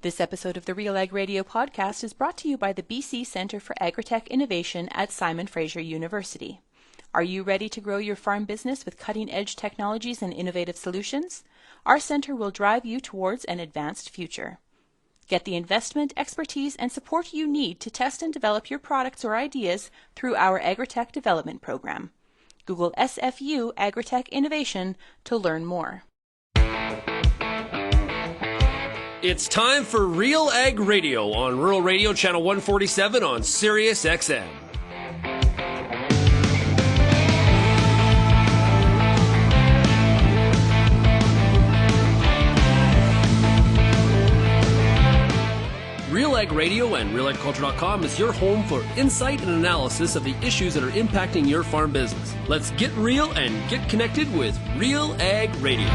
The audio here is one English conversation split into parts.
This episode of the RealAg Radio podcast is brought to you by the BC Centre for Agritech Innovation at Simon Fraser University. Are you ready to grow your farm business with cutting-edge technologies and innovative solutions? Our centre will drive you towards an advanced future. Get the investment, expertise, and support you need to test and develop your products or ideas through our Agritech Development Program. Google SFU Agritech Innovation to learn more. It's time for RealAg Radio on Rural Radio Channel 147 on Sirius XM. RealAg Radio and RealAgriculture.com is your home for insight and analysis of the issues that are impacting your farm business. Let's get real and get connected with RealAg Radio.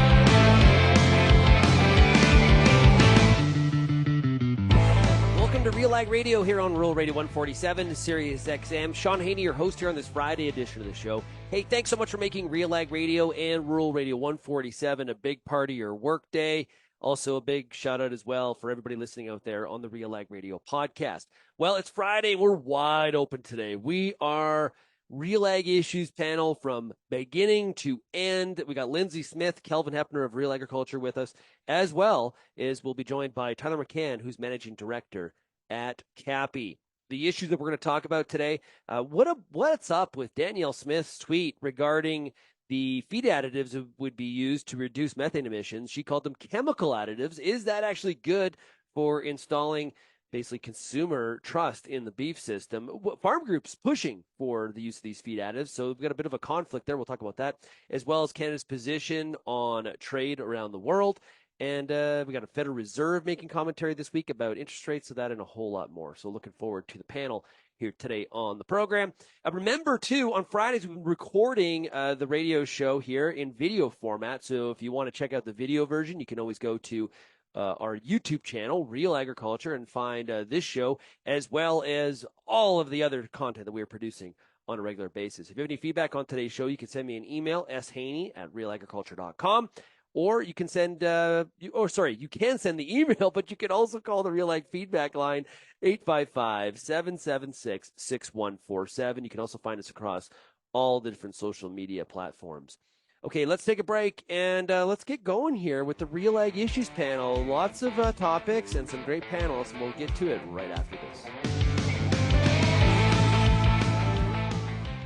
Welcome to RealAg Radio here on Rural Radio 147, Sirius XM. Shaun Haney, your host here on this Friday edition of the show. Hey, thanks so much for making RealAg Radio and Rural Radio 147 a big part of your workday. Also, a big shout out as well for everybody listening out there on the RealAg Radio podcast. Well, it's Friday. We're wide open today. We are RealAg Issues Panel from beginning to end. We got Lyndsey Smith, Kelvin Heppner of RealAgriculture with us, as well as we'll be joined by Tyler McCann, who's Managing Director at CAPI. The issues that we're going to talk about today, what's up with Danielle Smith's tweet regarding the feed additives that would be used to reduce methane emissions. She called them chemical additives. Is that actually good for installing basically consumer trust in the beef system? Farm groups pushing for the use of these feed additives. So we've got a bit of a conflict there. We'll talk about that, as well as Canada's position on trade around the world. And we got a Federal Reserve making commentary this week about interest rates, so that and a whole lot more. So looking forward to the panel here today on the program. Remember, too, on Fridays, we've been recording the radio show here in video format. So if you want to check out the video version, you can always go to our YouTube channel, Real Agriculture, and find this show, as well as all of the other content that we are producing on a regular basis. If you have any feedback on today's show, you can send me an email, shaney@realagriculture.com. Or you can send, you can send the email, but you can also call the RealAg feedback line, 855-776-6147. You can also find us across all the different social media platforms. Okay, let's take a break, and let's get going here with the RealAg Issues Panel. Lots of topics and some great panels, and we'll get to it right after this.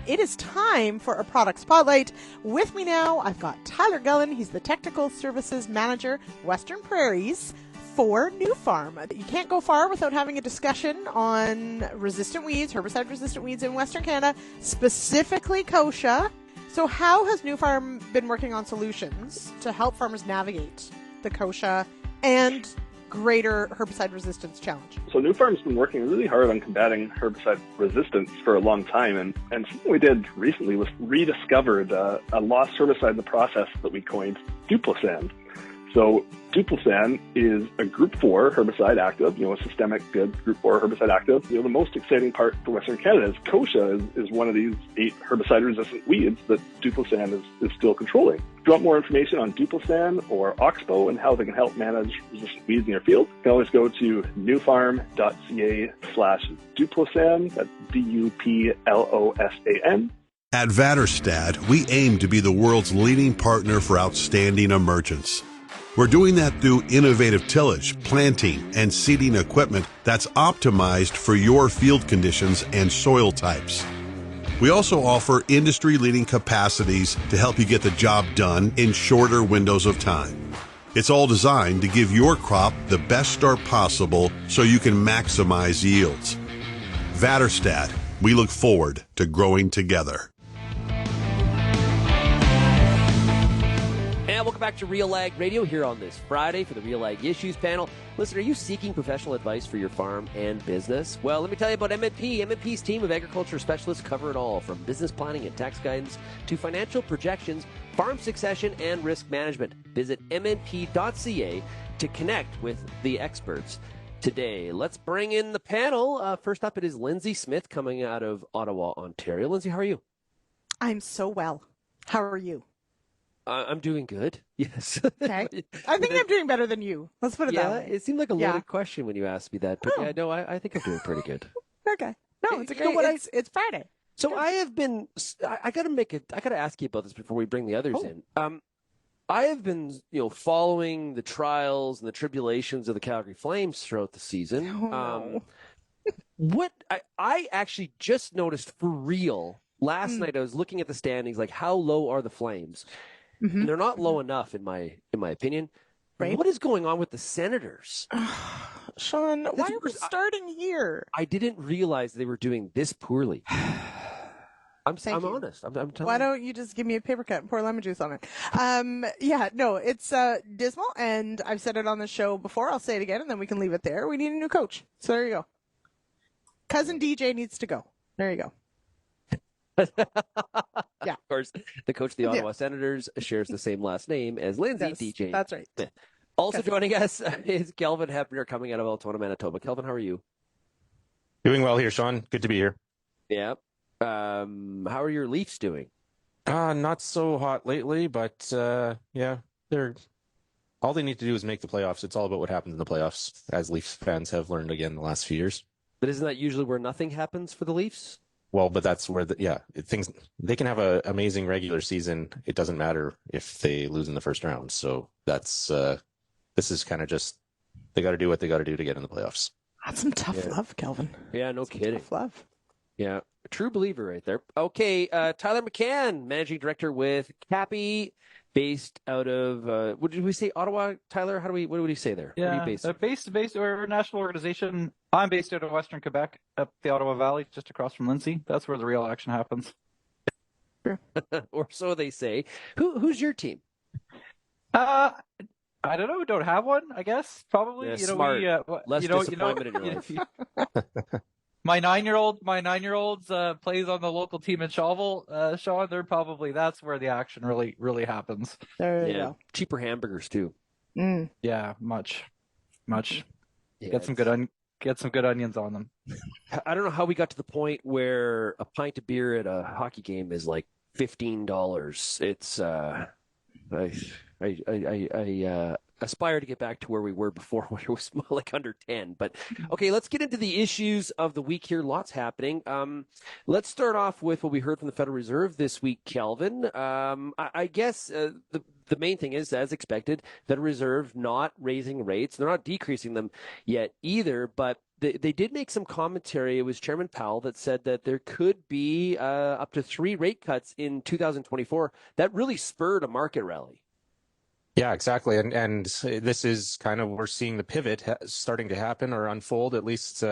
It is time for a product spotlight. With me now, I've got Tyler Gullen. He's the Technical Services Manager, Western Prairies for New Farm. You can't go far without having a discussion on resistant weeds, herbicide-resistant weeds in Western Canada, specifically kochia. So how has New Farm been working on solutions to help farmers navigate the kochia and greater herbicide resistance challenge? So New Farm's been working really hard on combating herbicide resistance for a long time, and something we did recently was rediscovered a lost herbicide in the process that we coined Duplosan. So Duplosan is a Group 4 herbicide active, a systemic good Group 4 herbicide active. The most exciting part for Western Canada is kochia is one of these 8 herbicide-resistant weeds that Duplosan is still controlling. If you want more information on Duplosan or Oxbow and how they can help manage resistant weeds in your field, you can always go to newfarm.ca/Duplosan. That's Duplosan. At Vaterstad, we aim to be the world's leading partner for outstanding emergence. We're doing that through innovative tillage, planting, and seeding equipment that's optimized for your field conditions and soil types. We also offer industry-leading capacities to help you get the job done in shorter windows of time. It's all designed to give your crop the best start possible so you can maximize yields. Vaterstad, we look forward to growing together. And welcome back to RealAg Radio here on this Friday for the RealAg Issues Panel. Listen, are you seeking professional advice for your farm and business? Well, let me tell you about MNP. MNP's team of agriculture specialists cover it all, from business planning and tax guidance to financial projections, farm succession, and risk management. Visit mnp.ca to connect with the experts today. Let's bring in the panel. First up, it is Lyndsey Smith coming out of Ottawa, Ontario. Lyndsey, how are you? I'm so well. How are you? I'm doing good. Yes. Okay. I think I'm doing better than you. Let's put it that way. It seemed like a loaded Yeah. question when you asked me that, but Oh. yeah, no, I think I'm doing pretty good. Okay. No, it's You okay. know what, It's Friday. So I have been. I got to ask you about this before we bring the others in. I have been, following the trials and the tribulations of the Calgary Flames throughout the season. No. What I actually just noticed for real last night, I was looking at the standings, like how low are the Flames? And they're not low enough, in my opinion. Right. What is going on with the Senators? Sean, why are we starting here? I didn't realize they were doing this poorly. I'm Thank you. honest. I'm telling Why you. don't you just give me a paper cut and pour lemon juice on it? It's dismal, and I've said it on the show before. I'll say it again, and then we can leave it there. We need a new coach. So there you go. Cousin DJ needs to go. There you go. Yeah. Of course, the coach of the Ottawa Senators shares the same last name as Lyndsey, Yes, DJ. that's right. Also joining us is Kelvin Heppner, coming out of Altona, Manitoba. Kelvin, how are you? Doing well here, Sean. Good to be here. Yeah. How are your Leafs doing? Not so hot lately, but they're all they need to do is make the playoffs. It's all about what happens in the playoffs, as Leafs fans have learned again the last few years. But isn't that usually where nothing happens for the Leafs? Well, but that's where things they can have an amazing regular season. It doesn't matter if they lose in the first round. So that's this is kind of just they got to do what they got to do to get in the playoffs. That's some tough love, Kelvin. Yeah, no kidding. Tough love. Yeah, a true believer right there. Okay, Tyler McCann, managing director with CAPI, based out of what did we say, Ottawa? Tyler, what do we say there? Yeah, Where are you based? based we're a national organization. I'm based out of Western Quebec, up the Ottawa Valley, just across from Lyndsey. That's where the real action happens. Or so they say. Who's your team? I don't know. Don't have one. I guess probably. Yeah, you know, smart. Less you know, disappointment in your life. My 9-year-old plays on the local team in Shawville. Sean, that's where the action really happens. There you Yeah, go. cheaper hamburgers too. Yeah, much. Yeah, Get some good onions on them. I don't know how we got to the point where a pint of beer at a hockey game is like $15. It's I aspire to get back to where we were before, where it was like under 10. But okay, let's get into the issues of the week here. Lots happening. Let's start off with what we heard from the Federal Reserve this week, Kelvin. I guess the main thing is, as expected, Federal Reserve not raising rates. They're not decreasing them yet either, but they did make some commentary. It was Chairman Powell that said that there could be up to 3 rate cuts in 2024. That really spurred a market rally. Yeah, exactly. And this is kind of, we're seeing the pivot starting to happen or unfold, at least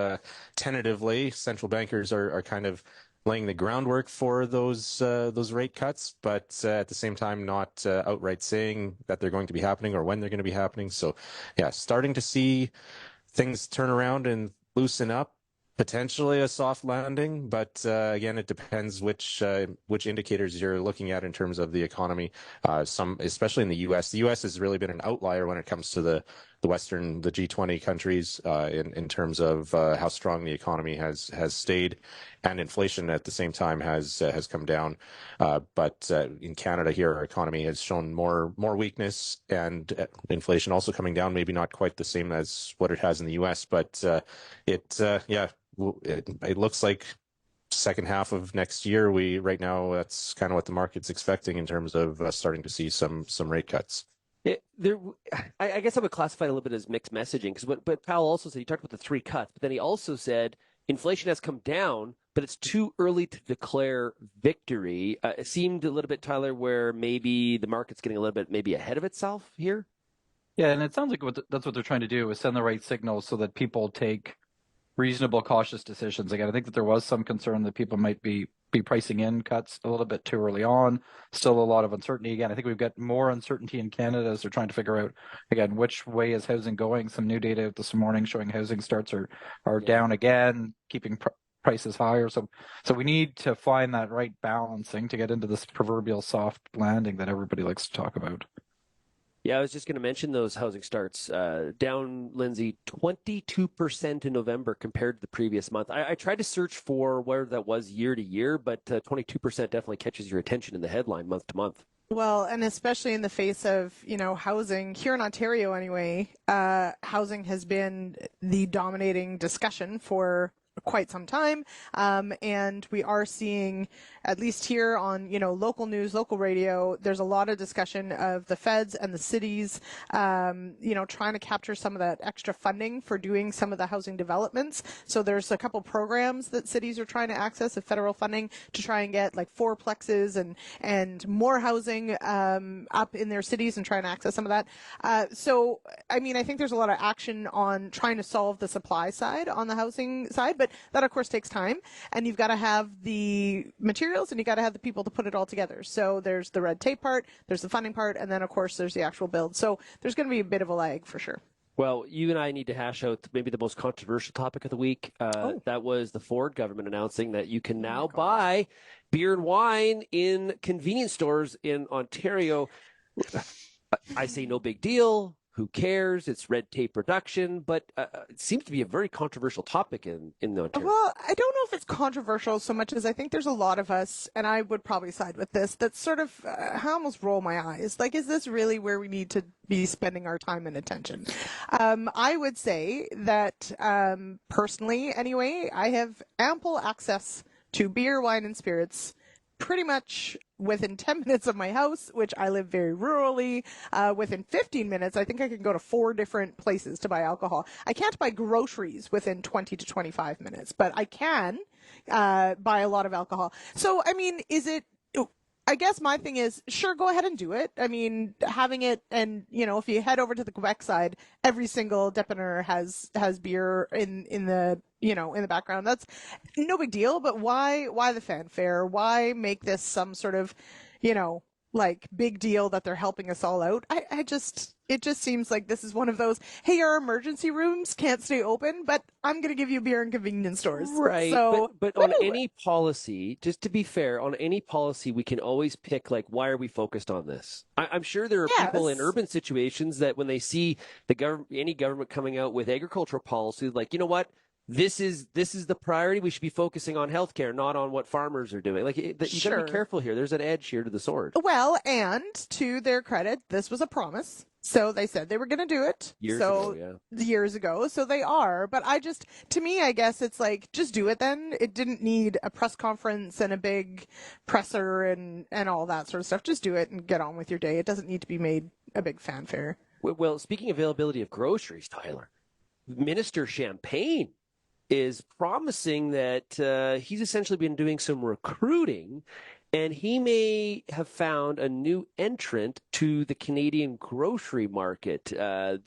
tentatively. Central bankers are kind of laying the groundwork for those rate cuts, but at the same time, not outright saying that they're going to be happening or when they're going to be happening. So, yeah, starting to see things turn around and loosen up. Potentially a soft landing, but again, it depends which indicators you're looking at in terms of the economy. Especially in the U.S. The U.S. has really been an outlier when it comes to the G20 countries in terms of how strong the economy has stayed, and inflation at the same time has come down. But in Canada here, our economy has shown more weakness, and inflation also coming down. Maybe not quite the same as what it has in the U.S., but it looks like second half of next year. Right now, that's kind of what the market's expecting in terms of starting to see some rate cuts. I guess I would classify it a little bit as mixed messaging, because but Powell also said, he talked about the 3 cuts, but then he also said inflation has come down, but it's too early to declare victory. It seemed a little bit, Tyler, where maybe the market's getting a little bit maybe ahead of itself here. Yeah, and it sounds like that's what they're trying to do, is send the right signals so that people take reasonable, cautious decisions. Again, I think that there was some concern that people might be pricing in cuts a little bit too early on. Still a lot of uncertainty. Again, I think we've got more uncertainty in Canada as they're trying to figure out, again, which way is housing going. Some new data out this morning showing housing starts are down again, keeping prices higher. So we need to find that right balancing to get into this proverbial soft landing that everybody likes to talk about. Yeah, I was just going to mention those housing starts down, Lyndsey, 22% in November compared to the previous month. I tried to search for where that was year to year, but 22% definitely catches your attention in the headline month to month. Well, and especially in the face of, housing here in Ontario anyway, housing has been the dominating discussion for quite some time. And we are seeing, at least here on, local news, local radio, there's a lot of discussion of the feds and the cities, trying to capture some of that extra funding for doing some of the housing developments. So there's a couple programs that cities are trying to access of federal funding to try and get like fourplexes and more housing up in their cities and trying to access some of that. So, I think there's a lot of action on trying to solve the supply side on the housing side, but that of course takes time, and you've got to have the materials and you got to have the people to put it all together. So there's the red tape part, there's the funding part, and then of course there's the actual build. So there's going to be a bit of a lag for sure. Well, you and I need to hash out maybe the most controversial topic of the week. That was the Ford government announcing that you can now buy beer and wine in convenience stores in Ontario. I say no big deal. Who cares? It's red tape reduction, but it seems to be a very controversial topic in Ontario. Well, I don't know if it's controversial so much as I think there's a lot of us, and I would probably side with this, that sort of, I almost roll my eyes. Like, is this really where we need to be spending our time and attention? I would say that personally, anyway, I have ample access to beer, wine, and spirits pretty much within 10 minutes of my house, which I live very rurally. Within 15 minutes, I think I can go to 4 different places to buy alcohol. I can't buy groceries within 20 to 25 minutes, but I can buy a lot of alcohol. So, I guess my thing is, sure, go ahead and do it. Having it, and, if you head over to the Quebec side, every single dépanneur has beer in the, in the background. That's no big deal, but why the fanfare? Why make this some sort of, big deal that they're helping us all out? It just seems like this is one of those, hey, our emergency rooms can't stay open, but I'm going to give you beer in convenience stores. Right. So, but on any policy, just to be fair, on any policy, we can always pick, why are we focused on this? I'm sure there are people in urban situations that when they see any government coming out with agricultural policy, you know what? This is the priority. We should be focusing on healthcare, not on what farmers are doing. You got to be careful here. There's an edge here to the sword. Well, and to their credit, this was a promise. So they said they were going to do it. Years ago. So they are. But to me, I guess it's just do it then. It didn't need a press conference and a big presser and all that sort of stuff. Just do it and get on with your day. It doesn't need to be made a big fanfare. Well, speaking of availability of groceries, Tyler, Minister Champagne is promising that he's essentially been doing some recruiting, and he may have found a new entrant to the Canadian grocery market. Kind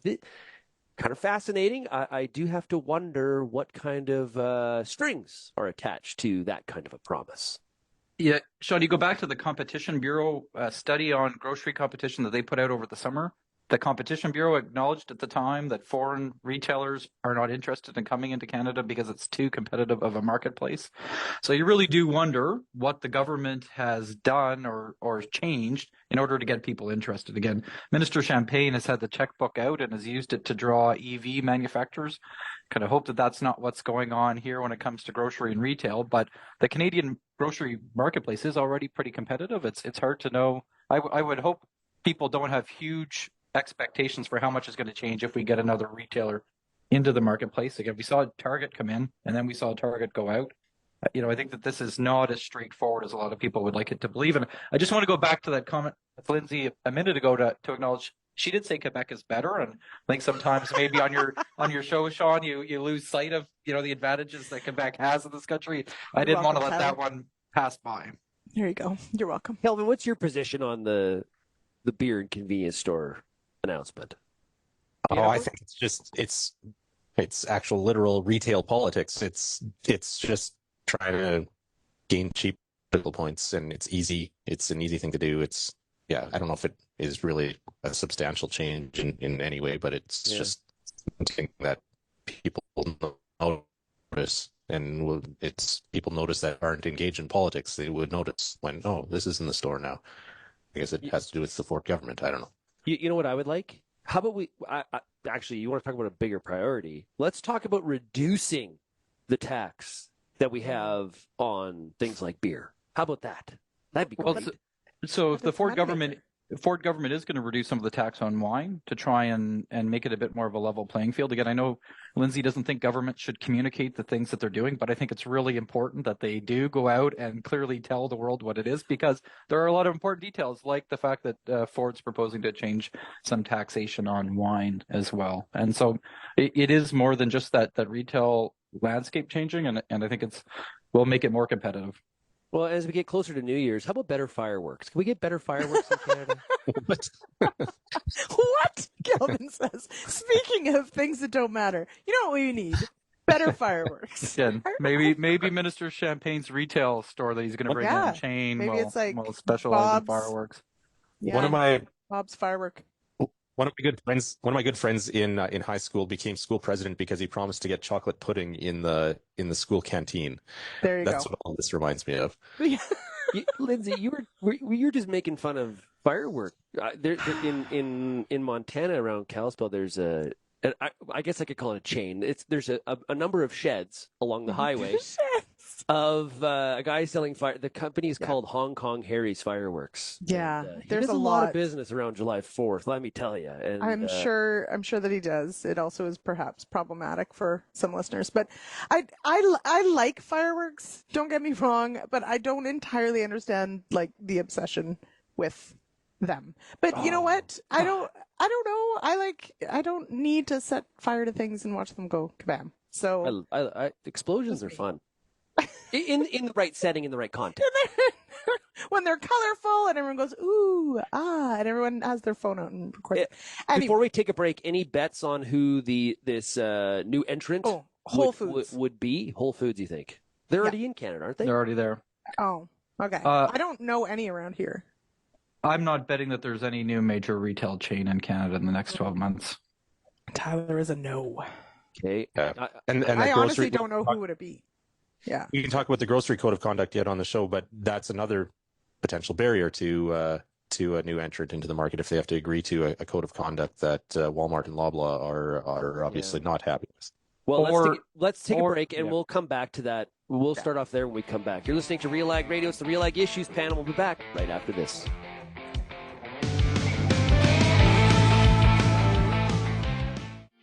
of fascinating. I do have to wonder what kind of strings are attached to that kind of a promise. Yeah, Shaun, you go back to the Competition Bureau study on grocery competition that they put out over the summer. The Competition Bureau acknowledged at the time that foreign retailers are not interested in coming into Canada because it's too competitive of a marketplace. So you really do wonder what the government has done or changed in order to get people interested again. Minister Champagne has had the checkbook out and has used it to draw EV manufacturers. Kind of hope that that's not what's going on here when it comes to grocery and retail. But the Canadian grocery marketplace is already pretty competitive. It's hard to know. I would hope people don't have huge expectations for how much is going to change if we get another retailer into the marketplace. Again, we saw Target come in and then we saw Target go out. I think that this is not as straightforward as a lot of people would like it to believe. And I just want to go back to that comment with Lyndsey a minute ago to acknowledge she did say Quebec is better. And I think sometimes maybe on your show, Shaun, you lose sight of, the advantages that Quebec has in this country. I didn't want to let that one pass by. There you go. You're welcome. Kelvin, what's your position on the beer and convenience store announcement? I think it's actual literal retail politics. It's just trying to gain cheap political points, and it's easy. It's an easy thing to do. I don't know if it is really a substantial change in any way, but it's just something that people notice, and it's people notice that aren't engaged in politics. They would notice when, this is in the store now. I guess it has to do with the Ford government. I don't know. You know what I would like? How about actually, you want to talk about a bigger priority? Let's talk about reducing the tax that we have on things like beer. How about that? That'd be great. So if the It's Ford money government maker. Ford government is going to reduce some of the tax on wine to try and make it a bit more of a level playing field. Again, I know Lyndsey doesn't think government should communicate the things that they're doing, but I think it's really important that they do go out and clearly tell the world what it is, because there are a lot of important details, like the fact that Ford's proposing to change some taxation on wine as well. And so it is more than just that retail landscape changing, and I think will make it more competitive. Well, as we get closer to New Year's, how about better fireworks? Can we get better fireworks in Canada? What? Kelvin says. Speaking of things that don't matter, you know what we need? Better fireworks. Again, maybe Minister Champagne's retail store that he's going to bring Yeah. in chain Maybe will, it's like will specialize in Bob's. fireworks. Yeah. Bob's firework. One of my good friends in high school became school president because he promised to get chocolate pudding in the school canteen. There you That's go. what all this reminds me of. Lyndsey, you were just making fun of firework. In Montana around Kalispell, there's I guess I could call it a chain. There's a number of sheds along the highway of a guy selling fire. The company is called Hong Kong Harry's Fireworks. Yeah, And, he there's does a lot of lot. business around July 4th. Let me tell you. And, I'm sure that he does. It also is perhaps problematic for some listeners, but I like fireworks. Don't get me wrong, but I don't entirely understand like the obsession with them. But you know what? I don't know. I don't need to set fire to things and watch them go kabam. So explosions are fun. In the right setting, in the right context. when they're colorful and everyone goes ooh and everyone has their phone out and records. Anyway. Before we take a break, any bets on who this new entrant Whole Foods would be? Whole Foods, you think? They're already in Canada, aren't they? They're already there. Oh, okay. I don't know any around here. I'm not betting that there's any new major retail chain in Canada in the next 12 months. Tyler is a no. Okay. And I the honestly grocery, don't know who would it be. Yeah. We can talk about the grocery code of conduct yet on the show, but that's another potential barrier to a new entrant into the market if they have to agree to a code of conduct that Walmart and Loblaw are obviously not happy with. Well, let's take a break, and we'll come back to that. We'll start off there when we come back. You're listening to RealAg Radio. It's the RealAg Issues Panel. We'll be back right after this.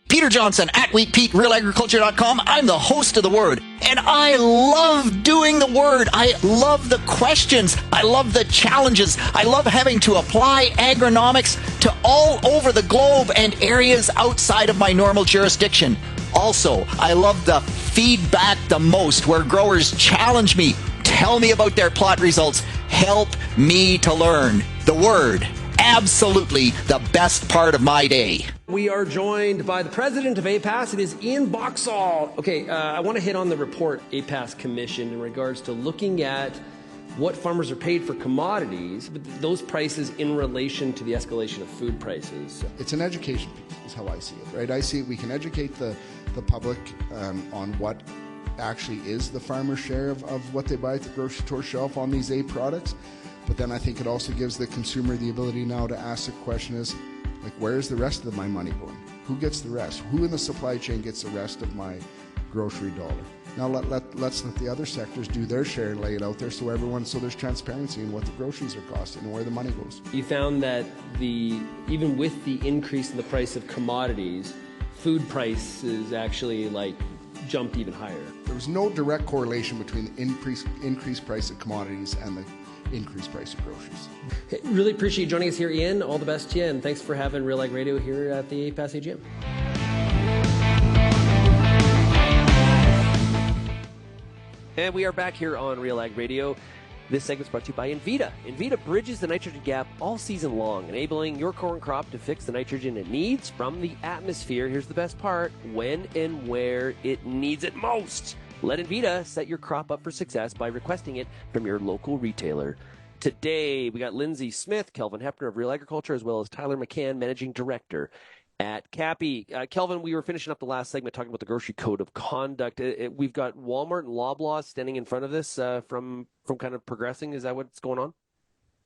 Peter Johnson at WheatPete, RealAgriculture.com. I'm the host of The Word, and I love doing The Word. I love the questions. I love the challenges. I love having to apply agronomics to all over the globe and areas outside of my normal jurisdiction. Also, I love the feedback the most, where growers challenge me, tell me about their plot results, help me to learn. The Word, absolutely the best part of my day. We are joined by the president of APAS. It is Ian Boxall. Okay, I want to hit on the report APAS commissioned in regards to looking at what farmers are paid for commodities, but those prices in relation to the escalation of food prices. It's an education piece, is how I see it, right? I see we can educate the public on what actually is the farmer's share of what they buy at the grocery store shelf on these A products. But then I think it also gives the consumer the ability now to ask the question is, like, where's the rest of my money going? Who gets the rest? Who in the supply chain gets the rest of my grocery dollar? Now let's let the other sectors do their share and lay it out there so there's transparency in what the groceries are costing and where the money goes. You found that even with the increase in the price of commodities, food prices actually jumped even higher. There was no direct correlation between the increased price of commodities and the increased price of groceries. Hey, really appreciate you joining us here, Ian. All the best to you, and thanks for having RealAg Radio here at the APAS AGM. And we are back here on RealAg Radio. This segment's brought to you by Invita. Invita bridges the nitrogen gap all season long, enabling your corn crop to fix the nitrogen it needs from the atmosphere. Here's the best part: when and where it needs it most. Let Invita set your crop up for success by requesting it from your local retailer. Today, we got Lyndsey Smith, Kelvin Heppner of RealAgriculture, as well as Tyler McCann, Managing Director at CAPI. Kelvin, we were finishing up the last segment talking about the grocery code of conduct. We've got Walmart and Loblaw standing in front of this from kind of progressing. Is that what's going on?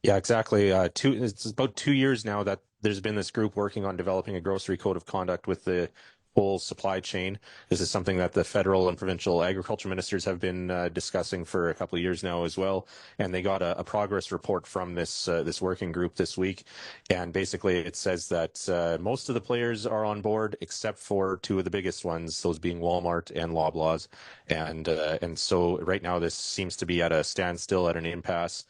Yeah, exactly. It's about 2 years now that there's been this group working on developing a grocery code of conduct with the whole supply chain. This is something that the federal and provincial agriculture ministers have been discussing for a couple of years now as well. And they got a progress report from this working group this week. And basically it says that most of the players are on board except for two of the biggest ones, those being Walmart and Loblaws. And so right now this seems to be at a standstill, at an impasse.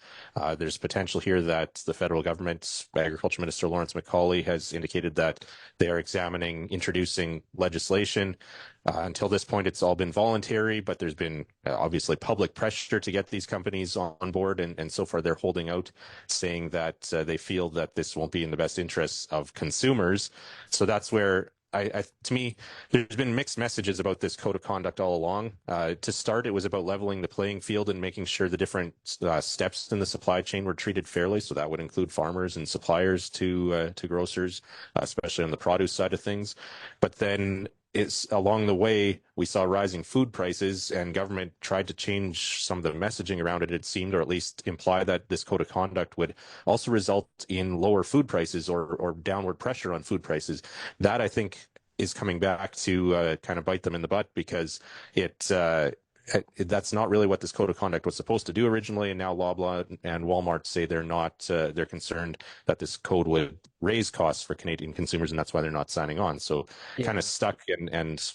There's potential here that the federal government, Agriculture Minister Lawrence McCauley, has indicated that they are examining introducing legislation. Until this point, it's all been voluntary, but there's been obviously public pressure to get these companies on board. And so far, they're holding out, saying that they feel that this won't be in the best interests of consumers. So that's where to me, there's been mixed messages about this code of conduct all along. To start, it was about leveling the playing field and making sure the different steps in the supply chain were treated fairly. So that would include farmers and suppliers to grocers, especially on the produce side of things. But then it's along the way, we saw rising food prices, and government tried to change some of the messaging around it, it seemed, or at least imply that this code of conduct would also result in lower food prices or downward pressure on food prices. That, I think, is coming back to kind of bite them in the butt, because that's not really what this code of conduct was supposed to do originally. And now Loblaw and Walmart say they're not, they're concerned that this code would raise costs for Canadian consumers, and that's why they're not signing on. So kind of stuck, and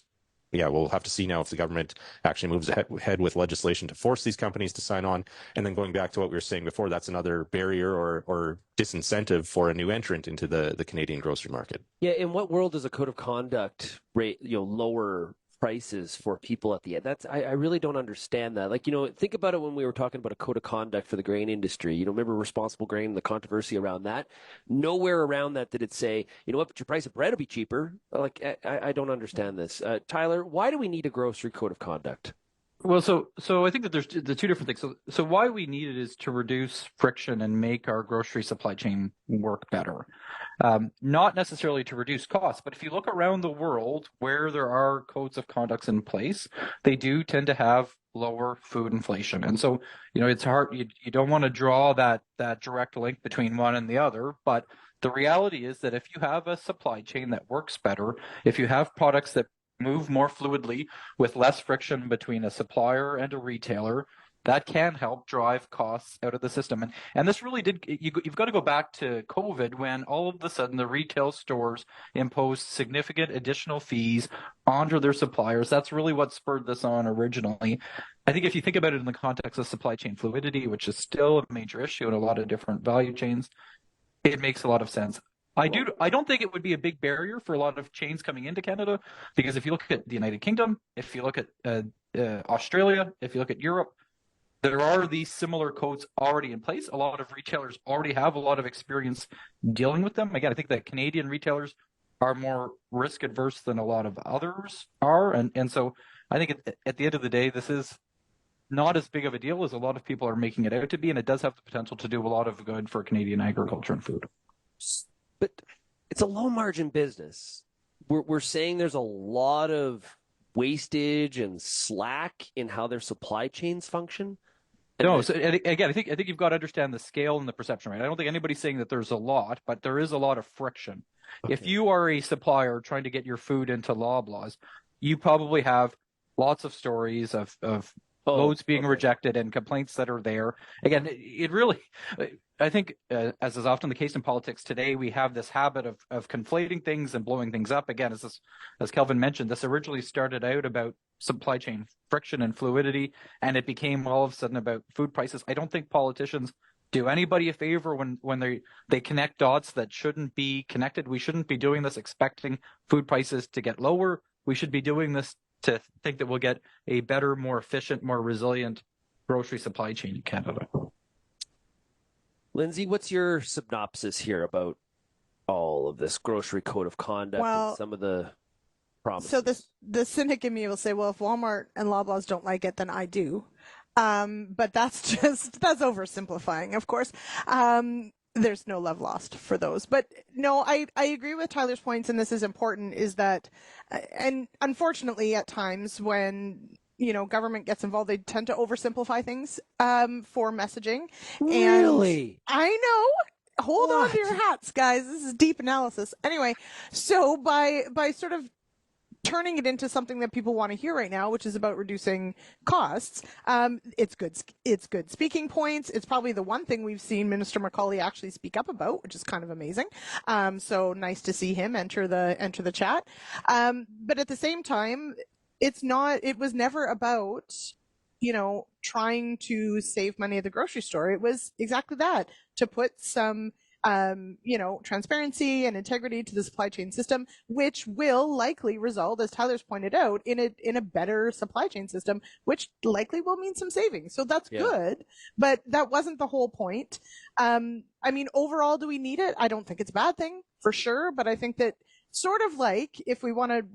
yeah, we'll have to see now if the government actually moves ahead with legislation to force these companies to sign on. And then going back to what we were saying before, that's another barrier or disincentive for a new entrant into the Canadian grocery market. Yeah, in what world does a code of conduct lower prices for people at the end? I really don't understand that. Like, think about it when we were talking about a code of conduct for the grain industry. Remember responsible grain, the controversy around that? Nowhere around that did it say, you know what, but your price of bread will be cheaper. Like, I don't understand this. Tyler, why do we need a grocery code of conduct? Well, so I think that there's the two different things. So why we need it is to reduce friction and make our grocery supply chain work better. Not necessarily to reduce costs, but if you look around the world where there are codes of conduct in place, they do tend to have lower food inflation. And so, it's hard, you don't want to draw that direct link between one and the other, but the reality is that if you have a supply chain that works better, if you have products that move more fluidly with less friction between a supplier and a retailer, that can help drive costs out of the system. And this really you've got to go back to COVID, when all of a sudden the retail stores imposed significant additional fees onto their suppliers. That's really what spurred this on originally. I think if you think about it in the context of supply chain fluidity, which is still a major issue in a lot of different value chains, it makes a lot of sense. I don't think it would be a big barrier for a lot of chains coming into Canada, because if you look at the United Kingdom, if you look at Australia, if you look at Europe, there are these similar codes already in place. A lot of retailers already have a lot of experience dealing with them. Again, I think that Canadian retailers are more risk adverse than a lot of others are. And so I think at the end of the day, this is not as big of a deal as a lot of people are making it out to be. And it does have the potential to do a lot of good for Canadian agriculture and food. But it's a low margin business. We're saying there's a lot of wastage and slack in how their supply chains function. No, so again, I think you've got to understand the scale and the perception, right? I don't think anybody's saying that there's a lot, but there is a lot of friction. Okay. If you are a supplier trying to get your food into Loblaws, you probably have lots of stories of loads being rejected and complaints that are there. Again, it really, I think, as is often the case in politics today, we have this habit of conflating things and blowing things up. Again, as Kelvin mentioned, this originally started out about supply chain friction and fluidity, and it became all of a sudden about food prices. I don't think politicians do anybody a favor when they connect dots that shouldn't be connected. We shouldn't be doing this expecting food prices to get lower. We should be doing this to think that we'll get a better, more efficient, more resilient grocery supply chain in Canada. Lyndsey, what's your synopsis here about all of this grocery code of conduct and some of the promises? So the cynic in me will say, well, if Walmart and Loblaws don't like it, then I do. But that's oversimplifying, of course. There's no love lost for those. But no, I agree with Tyler's points, and this is important, is that, and unfortunately at times when, government gets involved, they tend to oversimplify things for messaging. Really? And I know. Hold on to your hats, guys. This is deep analysis. Anyway, so by sort of turning it into something that people want to hear right now, which is about reducing costs. It's good speaking points. It's probably the one thing we've seen Minister McCauley actually speak up about, which is kind of amazing. So nice to see him enter the chat. But at the same time, it was never about, trying to save money at the grocery store. It was exactly that, to put some transparency and integrity to the supply chain system, which will likely result, as Tyler's pointed out, in a better supply chain system, which likely will mean some savings. So that's good, but that wasn't the whole point. Overall, do we need it? I don't think it's a bad thing, for sure, but I think that sort of like, if we want to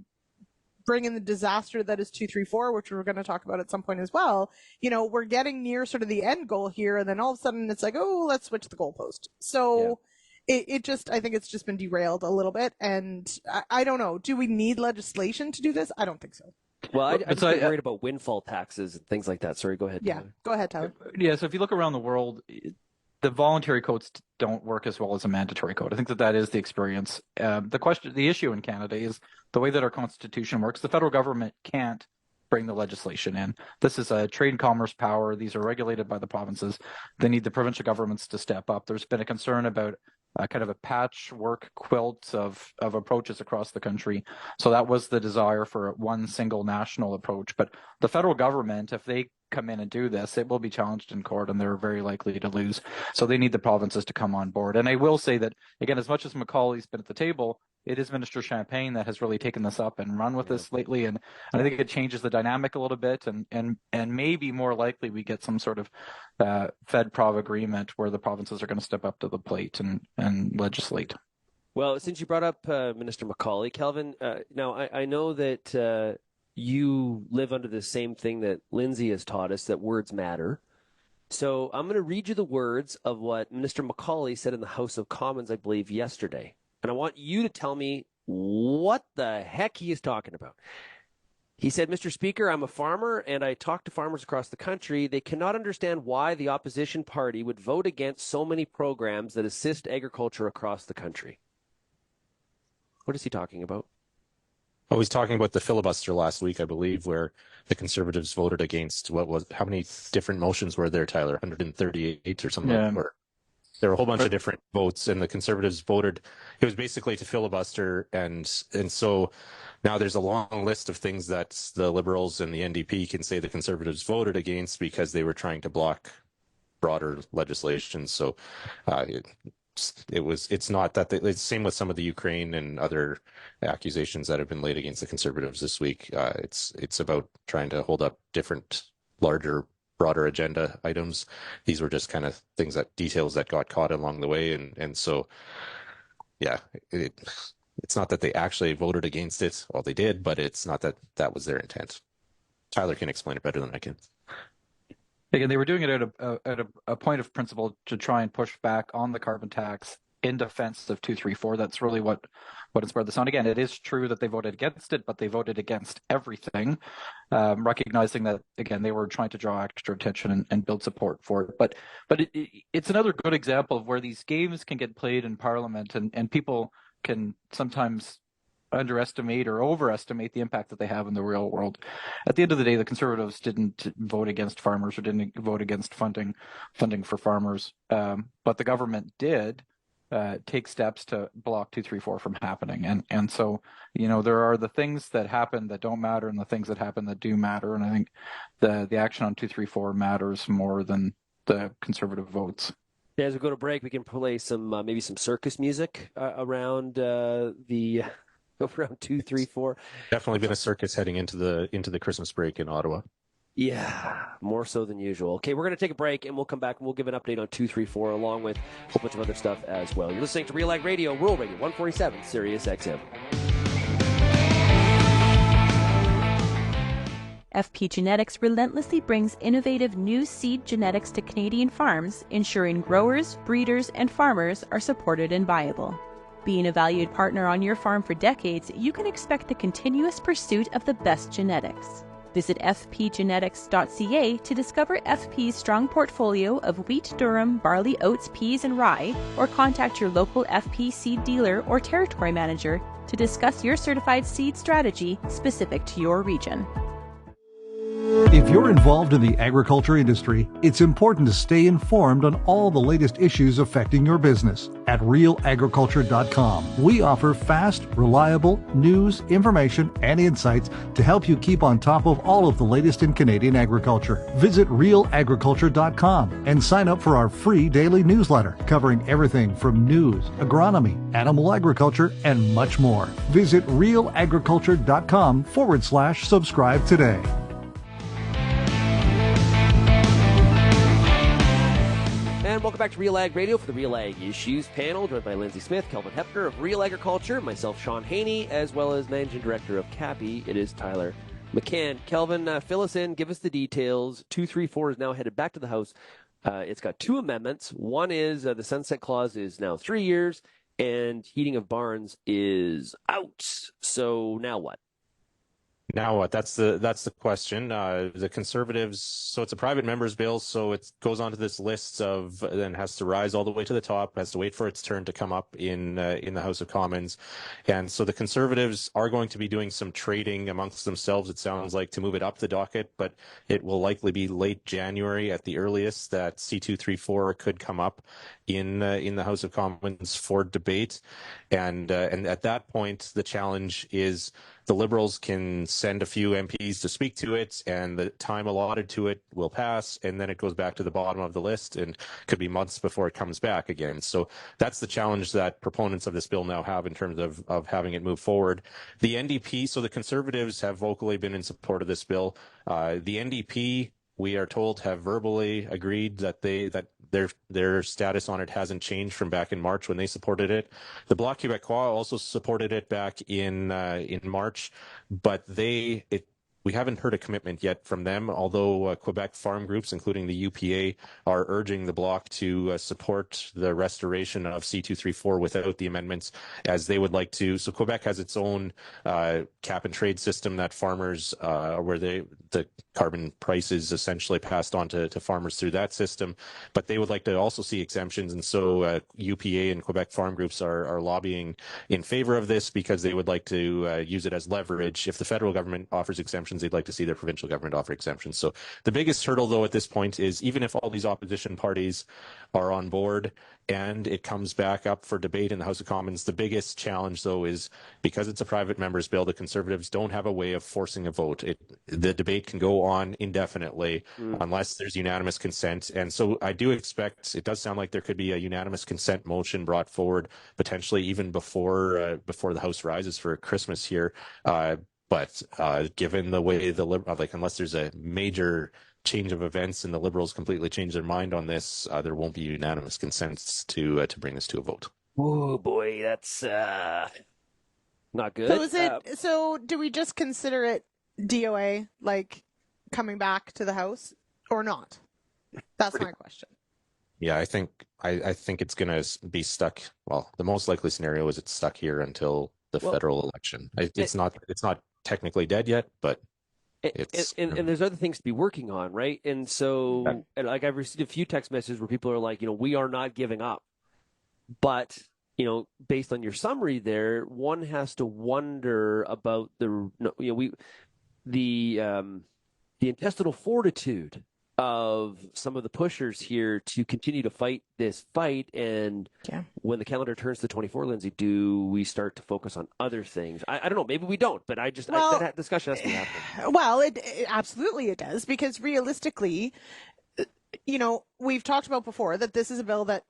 bring in the disaster that is 234, which we're going to talk about at some point as well, we're getting near sort of the end goal here, and then all of a sudden it's like, oh, let's switch the goalpost. So I think it's just been derailed a little bit, and I don't know. Do we need legislation to do this? I don't think so. Well, I just get worried about windfall taxes and things like that. Sorry, go ahead. Yeah, Tyler. Go ahead, Tyler. Yeah, so if you look around the world, the voluntary codes don't work as well as a mandatory code. I think that is the experience. The issue in Canada is the way that our constitution works. The federal government can't bring the legislation in. This is a trade and commerce power. These are regulated by the provinces. They need the provincial governments to step up. There's been a concern about kind of a patchwork quilt of approaches across the country. So that was the desire for one single national approach. But the federal government, if they come in and do this, it will be challenged in court, and they're very likely to lose. So they need the provinces to come on board. And I will say that, again, as much as McCauley's been at the table, it is Minister Champagne that has really taken this up and run with this lately. And I think it changes the dynamic a little bit, and maybe more likely we get some sort of Fed-Prov agreement where the provinces are going to step up to the plate and legislate. Well, since you brought up Minister McCauley, Kelvin, now I know that you live under the same thing that Lyndsey has taught us, that words matter. So I'm going to read you the words of what Minister McCauley said in the House of Commons, I believe, yesterday. And I want you to tell me what the heck he is talking about. He said, Mr. Speaker, I'm a farmer, and I talk to farmers across the country. They cannot understand why the opposition party would vote against so many programs that assist agriculture across the country. What is he talking about? I was talking about the filibuster last week, I believe, where the Conservatives voted against how many different motions were there, Tyler? 138 or something like that. There were a whole bunch of different votes, and the Conservatives voted. It was basically to filibuster, and so now there's a long list of things that the Liberals and the NDP can say the Conservatives voted against because they were trying to block broader legislation. So it's not that it's same with some of the Ukraine and other accusations that have been laid against the Conservatives this week. It's about trying to hold up different, larger, broader agenda items. These were just kind of details that got caught along the way, and so it's not that they actually voted against it. Well, they did, but it's not that was their intent. Tyler can explain it better than I can. Again, they were doing it at a point of principle to try and push back on the carbon tax in defense of 234. That's really what inspired this on. Again, it is true that they voted against it, but they voted against everything, recognizing that, again, they were trying to draw extra attention and build support for it. But it's another good example of where these games can get played in Parliament, and people can sometimes underestimate or overestimate the impact that they have in the real world. At the end of the day, the Conservatives didn't vote against farmers or didn't vote against funding for farmers, but the government did take steps to block 234 from happening. And so, there are the things that happen that don't matter and the things that happen that do matter. And I think the action on 234 matters more than the Conservative votes. Yeah, as we go to break, we can play some maybe some circus music around around 234. Definitely been a circus heading into the Christmas break in Ottawa. Yeah, more so than usual. Okay, we're going to take a break, and we'll come back and we'll give an update on 234 along with a whole bunch of other stuff as well. You're listening to RealAg Radio, Rural Radio 147, Sirius XM. FP Genetics relentlessly brings innovative new seed genetics to Canadian farms, ensuring growers, breeders, and farmers are supported and viable. Being a valued partner on your farm for decades, you can expect the continuous pursuit of the best genetics. Visit fpgenetics.ca to discover FP's strong portfolio of wheat, durum, barley, oats, peas, and rye, or contact your local FP seed dealer or territory manager to discuss your certified seed strategy specific to your region. If you're involved in the agriculture industry, it's important to stay informed on all the latest issues affecting your business. At RealAgriculture.com, we offer fast, reliable news, information, and insights to help you keep on top of all of the latest in Canadian agriculture. Visit RealAgriculture.com and sign up for our free daily newsletter covering everything from news, agronomy, animal agriculture, and much more. Visit RealAgriculture.com/subscribe today. And welcome back to RealAg Radio for the RealAg Issues Panel, joined by Lyndsey Smith, Kelvin Heppner of RealAgriculture, myself, Shaun Haney, as well as Managing Director of CAPI. It is Tyler McCann. Kelvin, fill us in, give us the details. 234 is now headed back to the House. It's got two amendments. One is the sunset clause is now 3 years, and heating of barns is out. So now what? Now what? That's the question. The Conservatives, so it's a private member's bill, so it goes onto this list of, then has to rise all the way to the top, has to wait for its turn to come up in the House of Commons. And so the Conservatives are going to be doing some trading amongst themselves, it sounds like, to move it up the docket, but it will likely be late January at the earliest that C234 could come up in the House of Commons for debate. And at that point, the challenge is the Liberals can send a few MPs to speak to it, and the time allotted to it will pass, and then it goes back to the bottom of the list and could be months before it comes back again. So that's the challenge that proponents of this bill now have in terms of having it move forward. The NDP, so the Conservatives have vocally been in support of this bill. The NDP, we are told, have verbally agreed that their status on it hasn't changed from back in March when they supported it. The Bloc Québécois also supported it back in March, but we haven't heard a commitment yet from them, although Quebec farm groups, including the UPA, are urging the Bloc to support the restoration of C234 without the amendments, as they would like to. So Quebec has its own cap and trade system that farmers, where the carbon price is essentially passed on to farmers through that system, but they would like to also see exemptions. And so UPA and Quebec farm groups are lobbying in favor of this because they would like to use it as leverage. If the federal government offers exemptions, they'd like to see their provincial government offer exemptions. So the biggest hurdle, though, at this point is, even if all these opposition parties are on board and it comes back up for debate in the House of Commons, the biggest challenge, though, is because it's a private member's bill, the Conservatives don't have a way of forcing a vote. The debate can go on indefinitely unless there's unanimous consent. And so I do expect, it does sound like there could be a unanimous consent motion brought forward, potentially even before the House rises for Christmas here. But given the way unless there's a major change of events and the Liberals completely change their mind on this, there won't be unanimous consents to bring this to a vote. Oh boy, that's not good. So do we just consider it DOA, like coming back to the House, or not? That's my question. Yeah, I think it's going to be stuck. Well, the most likely scenario is it's stuck here until the federal election. It's not technically dead yet, but and there's other things to be working on, right? And so, and like, I've received a few text messages where people are like, we are not giving up, but based on your summary there, one has to wonder about the intestinal fortitude of some of the pushers here to continue to fight this fight. And when the calendar turns to 24, Lyndsey, do we start to focus on other things? I don't know. Maybe we don't, but that discussion has to happen. Well, it absolutely it does, because realistically, we've talked about before that this is a bill that,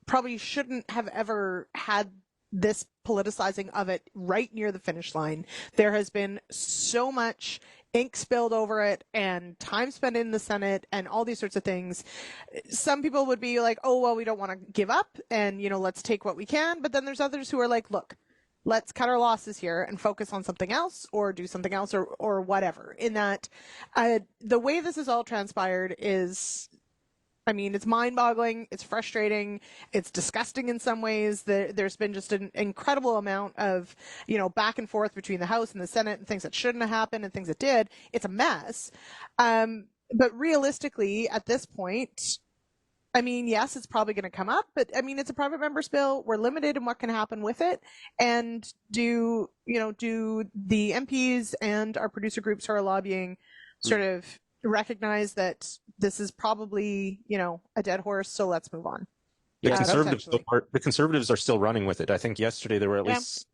probably shouldn't have ever had this politicizing of it right near the finish line. There has been so much ink spilled over it and time spent in the Senate and all these sorts of things. Some people would be like, oh, well, we don't want to give up and, let's take what we can. But then there's others who are like, look, let's cut our losses here and focus on something else or do something else or whatever. In that, the way this has all transpired is, it's mind-boggling. It's frustrating. It's disgusting in some ways. There's been just an incredible amount of, back and forth between the House and the Senate and things that shouldn't have happened and things that did. It's a mess. But realistically, at this point, I mean, yes, it's probably going to come up, but I mean, it's a private member's bill. We're limited in what can happen with it. And do the MPs and our producer groups who are lobbying sort of recognize that this is probably, a dead horse, so let's move on? The Conservatives are still running with it. I think yesterday there were at least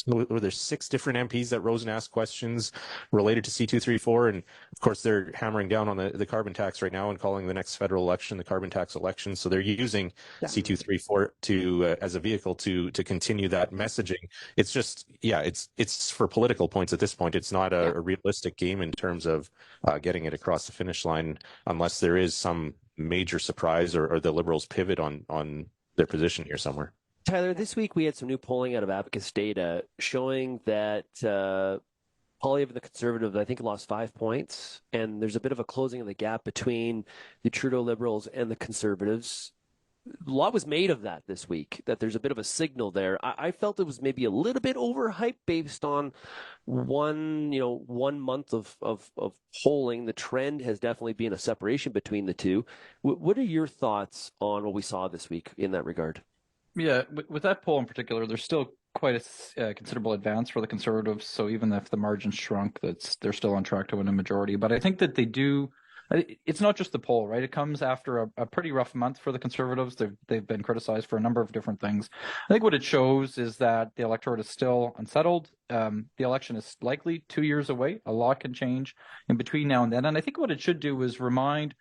there's 6 different MPs that rose and asked questions related to C234, and of course they're hammering down on the carbon tax right now and calling the next federal election the carbon tax election. So they're using C234 to as a vehicle to continue that messaging. It's just it's for political points at this point. It's not a realistic game in terms of getting it across the finish line unless there is some major surprise or the Liberals pivot on their position here somewhere. Tyler, this week we had some new polling out of Abacus data showing that Poilievre and the Conservatives, I think, lost 5 points, and there's a bit of a closing of the gap between the Trudeau Liberals and the Conservatives. A lot was made of that this week, that there's a bit of a signal there. I felt it was maybe a little bit overhyped based on one month of polling. The trend has definitely been a separation between the two. What are your thoughts on what we saw this week in that regard? Yeah, with that poll in particular, there's still quite a considerable advance for the Conservatives. So even if the margin shrunk, they're still on track to win a majority. But I think that they do. It's not just the poll, right? It comes after a pretty rough month for the Conservatives. They've been criticized for a number of different things. I think what it shows is that the electorate is still unsettled. The election is likely 2 years away. A lot can change in between now and then. And I think what it should do is remind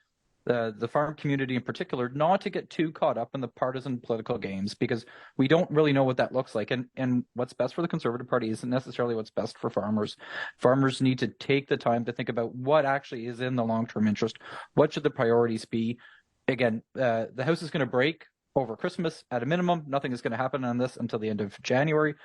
the farm community in particular not to get too caught up in the partisan political games, because we don't really know what that looks like. And what's best for the Conservative Party isn't necessarily what's best for farmers. Farmers need to take the time to think about what actually is in the long-term interest. What should the priorities be? Again, the House is going to break over Christmas at a minimum. Nothing is going to happen on this until the end of January.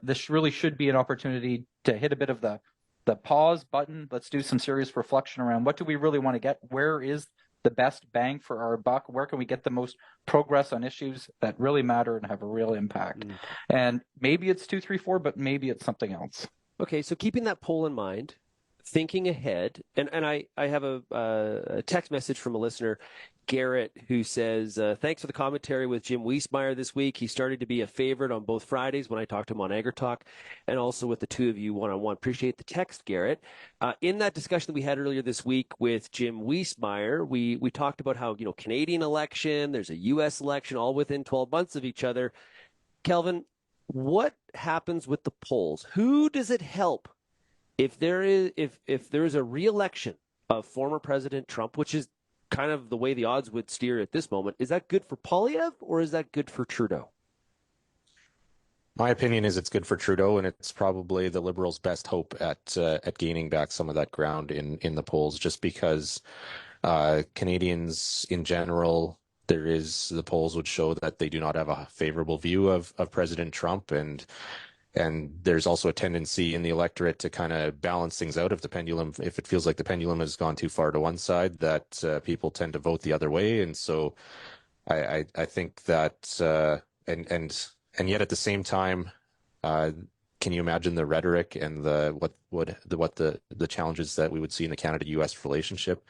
This really should be an opportunity to hit a bit of the pause button. Let's do some serious reflection around what do we really want to get? Where is the best bang for our buck? Where can we get the most progress on issues that really matter and have a real impact? And maybe it's 234, but maybe it's something else. Okay, so keeping that poll in mind, thinking ahead, and I have a text message from a listener, Garrett, who says, thanks for the commentary with Jim Wiesmeyer this week. He started to be a favorite on both Fridays when I talked to him on AgriTalk, and also with the two of you one-on-one. Appreciate the text, Garrett. In that discussion that we had earlier this week with Jim Wiesmeyer, we talked about how, Canadian election, there's a U.S. election, all within 12 months of each other. Kelvin, what happens with the polls? Who does it help if there is a re-election of former President Trump, which is kind of the way the odds would steer at this moment? Is that good for Poilievre or is that good for Trudeau? My opinion is it's good for Trudeau, and it's probably the Liberals' best hope at gaining back some of that ground in the polls, just because Canadians in general, the polls would show that they do not have a favorable view of President Trump, and there's also a tendency in the electorate to kind of balance things out. If it feels like the pendulum has gone too far to one side, that people tend to vote the other way. And so I think that, and yet at the same time, can you imagine the rhetoric and the challenges that we would see in the Canada-U.S. relationship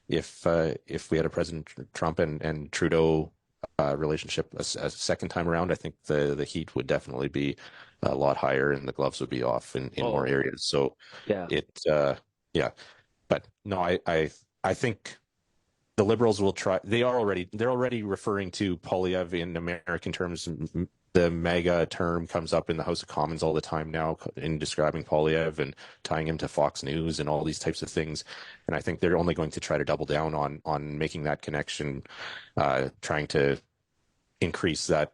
if we had a President Trump and Trudeau relationship a second time around? I think the heat would definitely be a lot higher and the gloves would be off in more areas. So but no, I think the Liberals will try. They're already referring to Poilievre in American terms. The MAGA term comes up in the House of Commons all the time now in describing Poilievre and tying him to Fox News and all these types of things. And I think they're only going to try to double down on making that connection, trying to increase that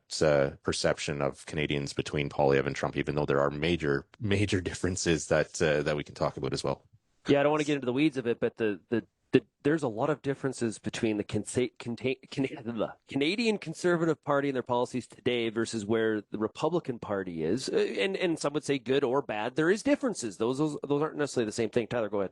perception of Canadians between Poilievre and Trump, even though there are major differences that we can talk about as well. Yeah, I don't want to get into the weeds of it, but there's a lot of differences between the Canadian Conservative Party and their policies today versus where the Republican Party is. And some would say good or bad. There is differences. Those aren't necessarily the same thing. Tyler, go ahead.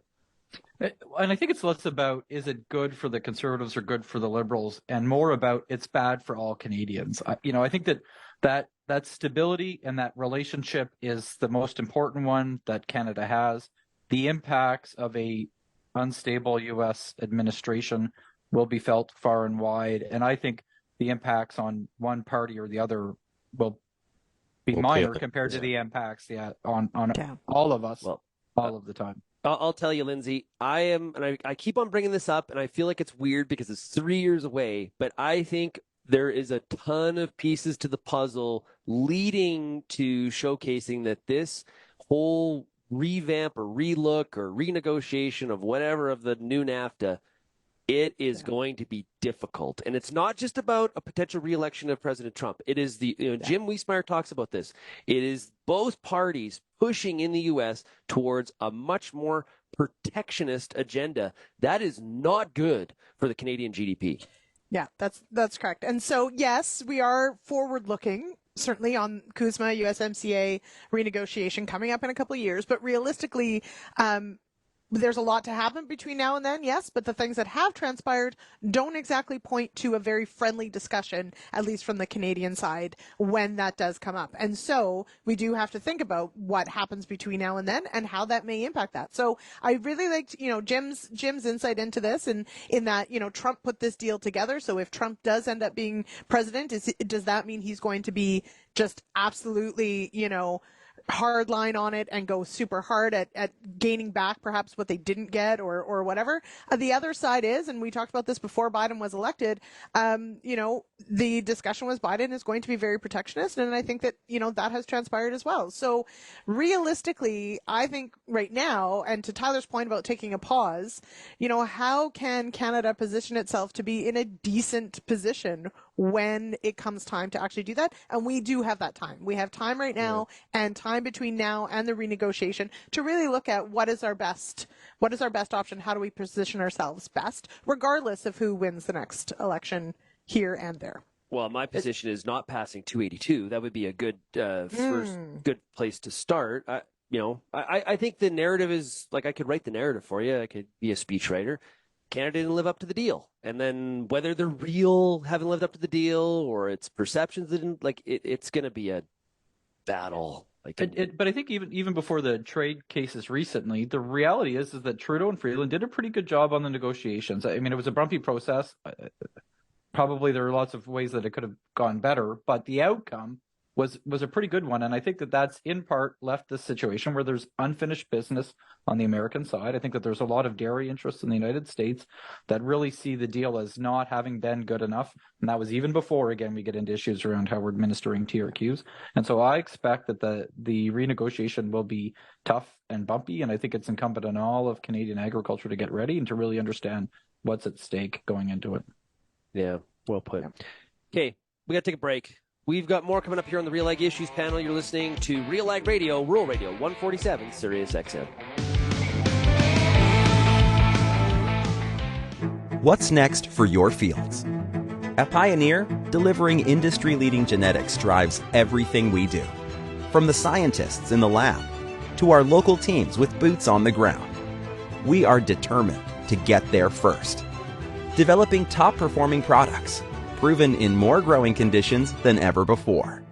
And I think it's less about is it good for the Conservatives or good for the Liberals, and more about it's bad for all Canadians. I think that stability and that relationship is the most important one that Canada has. The impacts of a unstable U.S. administration will be felt far and wide. And I think the impacts on one party or the other will be minor compared to the impacts on all of us all of the time. I'll tell you, Lyndsey, I keep on bringing this up, and I feel like it's weird because it's 3 years away, but I think there is a ton of pieces to the puzzle leading to showcasing that this whole revamp or relook or renegotiation of whatever of the new NAFTA, it is going to be difficult. And it's not just about a potential reelection of President Trump. It is Jim Wiesmeyer talks about this. It is both parties pushing in the U.S. towards a much more protectionist agenda. That is not good for the Canadian GDP. Yeah, that's correct. And so, yes, we are forward-looking, certainly on CUSMA, USMCA renegotiation coming up in a couple of years. But realistically, there's a lot to happen between now and then, yes, but the things that have transpired don't exactly point to a very friendly discussion, at least from the Canadian side, when that does come up. And so we do have to think about what happens between now and then and how that may impact that. So I really liked, Jim's insight into this, and in that, Trump put this deal together. So if Trump does end up being president, does that mean he's going to be just absolutely, hard line on it and go super hard at gaining back perhaps what they didn't get or whatever? The other side is, and we talked about this before Biden was elected, the discussion was Biden is going to be very protectionist, and I think that, that has transpired as well. So realistically, I think right now, and to Tyler's point about taking a pause, how can Canada position itself to be in a decent position when it comes time to actually do that? And we do have that time. We have time right now and time between now and the renegotiation to really look at what is our best option. How do we position ourselves best, regardless of who wins the next election here and there? Well, my position is not passing 282. That would be a good first good place to start. I think the narrative is, like, I could write the narrative for you. I could be a speechwriter. Canada didn't live up to the deal. And then whether they're real haven't lived up to the deal or its perceptions didn't, it's going to be a battle. But I think even before the trade cases recently, the reality is that Trudeau and Freeland did a pretty good job on the negotiations. I mean, it was a bumpy process. Probably there are lots of ways that it could have gone better, but the outcome was a pretty good one. And I think that that's in part left this situation where there's unfinished business on the American side. I think that there's a lot of dairy interests in the United States that really see the deal as not having been good enough. And that was even before, again, we get into issues around how we're administering TRQs. And so I expect that the renegotiation will be tough and bumpy. And I think it's incumbent on all of Canadian agriculture to get ready and to really understand what's at stake going into it. Yeah, well put. Okay, we got to take a break. We've got more coming up here on the RealAg Issues Panel. You're listening to RealAg Radio, Rural Radio 147, Sirius XM. What's next for your fields? At Pioneer, delivering industry-leading genetics drives everything we do. From the scientists in the lab to our local teams with boots on the ground, we are determined to get there first. Developing top-performing products, proven in more growing conditions than ever before.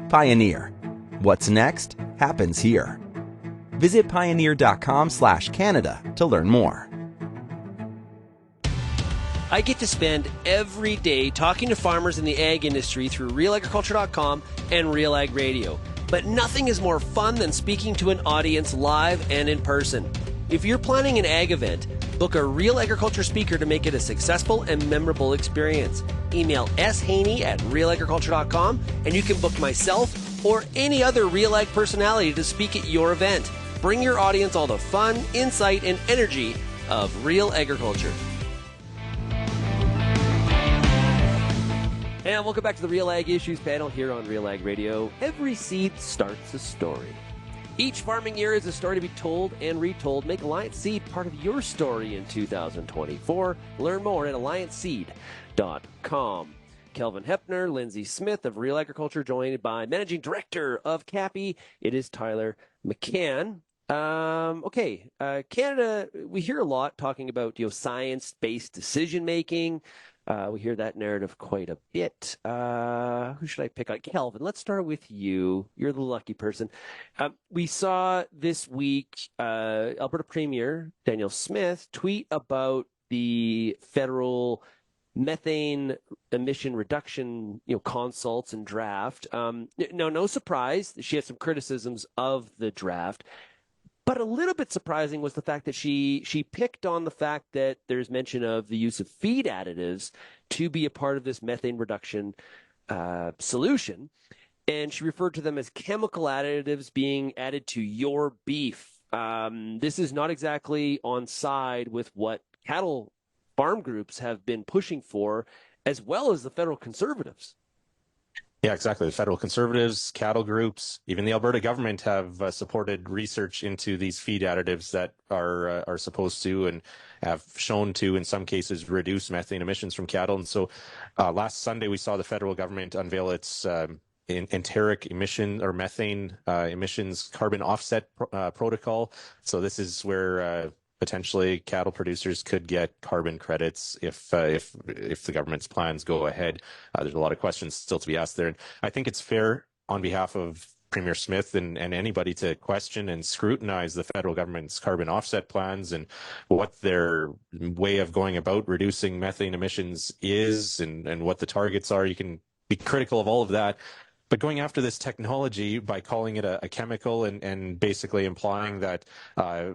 Pioneer. What's next happens here. Visit pioneer.com/Canada to learn more. I get to spend every day talking to farmers in the ag industry through RealAgriculture.com and RealAg Radio. But nothing is more fun than speaking to an audience live and in person. If you're planning an ag event, book a Real Agriculture speaker to make it a successful and memorable experience. Email shaney@realagriculture.com and you can book myself or any other Real Ag personality to speak at your event. Bring your audience all the fun, insight, and energy of Real Agriculture. And welcome back to the RealAg Issues Panel here on RealAg Radio. Every seed starts a story. Each farming year is a story to be told and retold. Make Alliance Seed part of your story in 2024. Learn more at alliancseed.com. Kelvin Heppner, Lyndsey Smith of Real Agriculture, joined by Managing Director of CAPI. It is Tyler McCann. Canada, we hear a lot talking about science-based decision-making. We hear that narrative quite a bit. Who should I pick on? Kelvin, let's start with you. You're the lucky person. We saw this week Alberta Premier Danielle Smith tweet about the federal methane emission reduction, consults and draft. No surprise, she had some criticisms of the draft. But a little bit surprising was the fact that she picked on the fact that there's mention of the use of feed additives to be a part of this methane reduction solution. And she referred to them as chemical additives being added to your beef. This is not exactly on side with what cattle farm groups have been pushing for, as well as the federal conservatives. Yeah, exactly. The federal conservatives, cattle groups, even the Alberta government have supported research into these feed additives that are supposed to and have shown to, in some cases, reduce methane emissions from cattle. And so last Sunday, we saw the federal government unveil its enteric emission or methane emissions carbon offset protocol. So this is where potentially cattle producers could get carbon credits if the government's plans go ahead. There's a lot of questions still to be asked there. And I think it's fair on behalf of Premier Smith and anybody to question and scrutinize the federal government's carbon offset plans and what their way of going about reducing methane emissions is and what the targets are. You can be critical of all of that. But going after this technology by calling it a chemical and basically implying that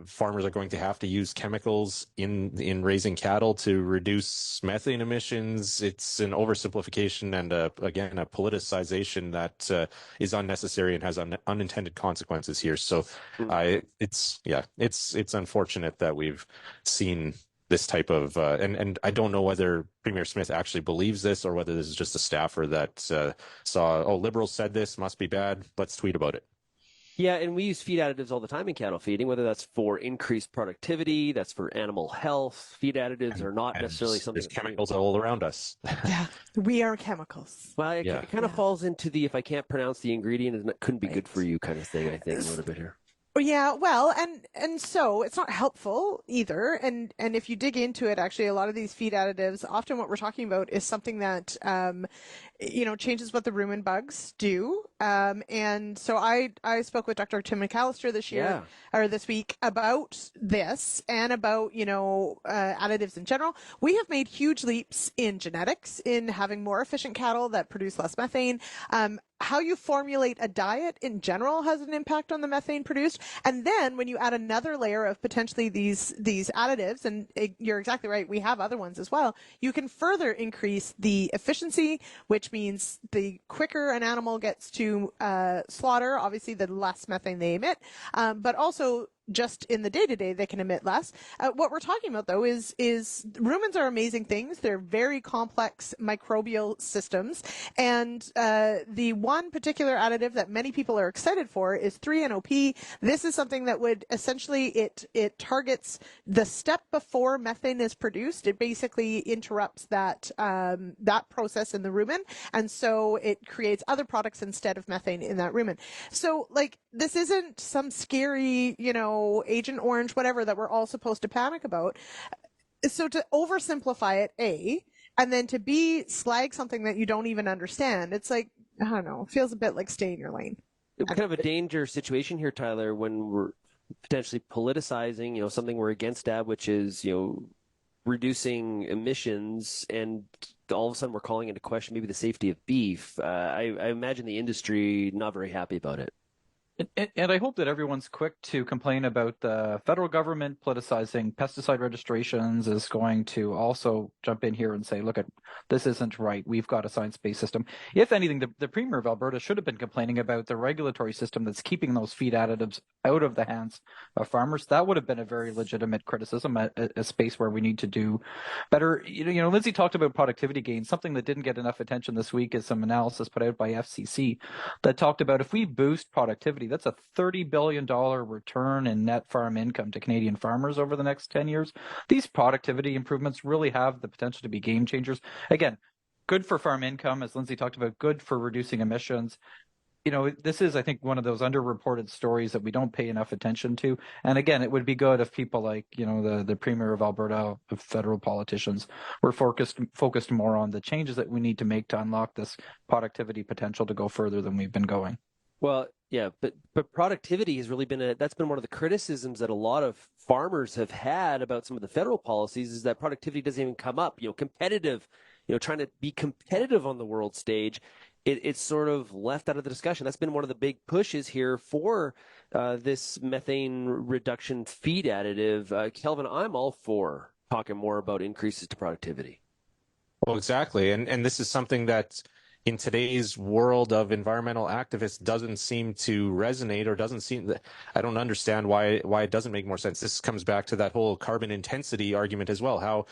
farmers are going to have to use chemicals in raising cattle to reduce methane emissions, it's an oversimplification and again a politicization that is unnecessary and has unintended consequences here. So it's unfortunate that we've seen this type of and I don't know whether Premier Smith actually believes this or whether this is just a staffer that saw, Liberals said this, must be bad, let's tweet about it. Yeah, and we use feed additives all the time in cattle feeding, whether that's for increased productivity, that's for animal health. Feed additives are not necessarily something. There's chemicals all around us. Yeah, we are chemicals. Well, it kind of falls into the if I can't pronounce the ingredient, it couldn't be good for you kind of thing, I think, a little bit here. Yeah, well, and so it's not helpful either. And if you dig into it, actually, a lot of these feed additives, often what we're talking about is something that, changes what the rumen bugs do. And so I spoke with Dr. Tim McAllister this week about this and about, additives in general. We have made huge leaps in genetics, in having more efficient cattle that produce less methane. How you formulate a diet in general has an impact on the methane produced. And then when you add another layer of potentially these additives, and you're exactly right, we have other ones as well, you can further increase the efficiency, which means the quicker an animal gets to slaughter, obviously the less methane they emit, but also just in the day-to-day, they can emit less. What we're talking about, though, is rumens are amazing things. They're very complex microbial systems. And the one particular additive that many people are excited for is 3-NOP. This is something that would essentially, it targets the step before methane is produced. It basically interrupts that process in the rumen. And so it creates other products instead of methane in that rumen. So, this isn't some scary, Agent Orange, whatever, that we're all supposed to panic about. So to oversimplify it, A, and then to B, slag something that you don't even understand, it's like, I don't know, it feels a bit like stay in your lane. It's kind of a danger situation here, Tyler, when we're potentially politicizing, something we're against at, which is, reducing emissions, and all of a sudden we're calling into question maybe the safety of beef. I imagine the industry not very happy about it. And I hope that everyone's quick to complain about the federal government politicizing pesticide registrations is going to also jump in here and say, look, this isn't right. We've got a science-based system. If anything, the Premier of Alberta should have been complaining about the regulatory system that's keeping those feed additives out of the hands of farmers. That would have been a very legitimate criticism, a space where we need to do better. Lyndsey talked about productivity gains. Something that didn't get enough attention this week is some analysis put out by FCC that talked about if we boost productivity, that's a $30 billion return in net farm income to Canadian farmers over the next 10 years. These productivity improvements really have the potential to be game changers. Again, good for farm income, as Lyndsey talked about, good for reducing emissions. This is, I think, one of those underreported stories that we don't pay enough attention to. And again, it would be good if people like, the Premier of Alberta, federal politicians, were focused more on the changes that we need to make to unlock this productivity potential to go further than we've been going. Well, Yeah, but productivity has really been that's been one of the criticisms that a lot of farmers have had about some of the federal policies, is that productivity doesn't even come up. Competitive, trying to be competitive on the world stage, it's sort of left out of the discussion. That's been one of the big pushes here for this methane reduction feed additive. Kelvin, I'm all for talking more about increases to productivity. Well, exactly. And this is something that in today's world of environmental activists doesn't seem to resonate, or I don't understand why it doesn't make more sense. This comes back to that whole carbon intensity argument as well, how